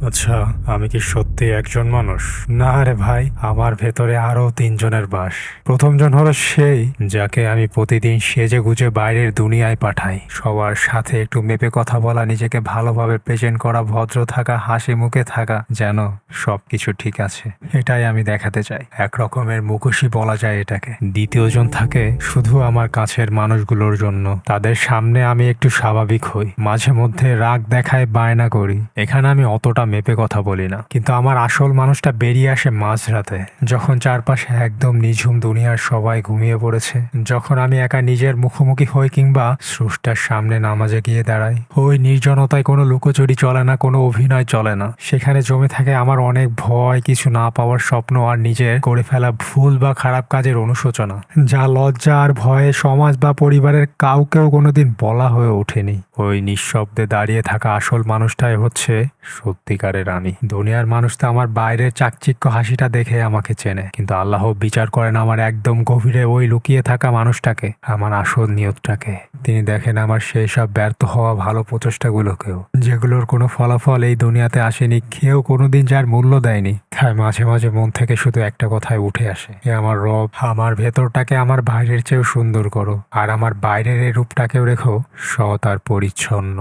আচ্ছা, আমি কি সত্যি একজন মানুষ? না রে ভাই, আমার ভেতরে আরো তিনজনের বাস। প্রথমজন হলো সেই যাকে আমি প্রতিদিন সেজে গুজে বাইরের দুনিয়ায় পাঠাই। সবার সাথে একটু মেপে কথা বলা, নিজেকে ভালোভাবে প্রেজেন্ট করা, ভদ্র থাকা, হাসি মুখে থাকা, যেন সবকিছু ঠিক আছে এটাই আমি দেখাতে চাই। এক রকমের মুখোশই বলা যায় এটাকে। দ্বিতীয়জন থাকে শুধু আমার কাছের মানুষগুলোর জন্য। তাদের সামনে আমি একটু স্বাভাবিক হই, মাঝে মধ্যে রাগ দেখায়, বায়না করি। এখানে আমি অতটা মেপে কথা বলি না, কিন্তু আমার আসল মানুষটা বেরিয়ে আসে মাঝরাতে, যখন চারপাশে একদম নিঝুম, দুনিয়ার সবাই ঘুমিয়ে পড়েছে। যখন আমি একা নিজের মুখোমুখি হই কিংবা স্রষ্টার সামনে নামাজে গিয়ে দাঁড়াই। ওই নির্জনতায় কোনো লুকোচুরি চলে না, কোনো অভিনয় চলে না। সেখানে জমে থাকে আমার অনেক ভয়, কিছু না পাওয়ার স্বপ্ন, আর নিজের করে ফেলা ভুল বা খারাপ কাজের অনুশোচনা, যা লজ্জা আর ভয়ে সমাজ বা পরিবারের কাউকেও কোনোদিন বলা হয়ে ওঠেনি। ওই নিঃশব্দে দাঁড়িয়ে থাকা আসল মানুষটাই হচ্ছে সত্যিকারের আমি। দুনিয়ার মানুষ তো আমার বাইরের চাকচিক্য হাসিটা দেখে আমাকে চেনে, কিন্তু আল্লাহ বিচার করেন আমার একদম গভীরে ওই লুকিয়ে থাকা মানুষটাকে, আমার আসল নিয়তটাকে। তিনি দেখেন আমার সেই সব ব্যর্থ হওয়া ভালো প্রচেষ্টাগুলোকেও, যেগুলোর কোনো ফলাফল এই দুনিয়াতে আসেনি, কেউ কোনোদিন যার মূল্য দেয়নি। তাই মাঝে মাঝে মন থেকে শুধু একটা কথাই উঠে আসে, এ আমার রব, আমার ভেতরটাকে আমার বাইরের চেয়েও সুন্দর করো, আর আমার বাইরের এই রূপটাকেও রেখো সৎ আর পরিচ্ছন্ন।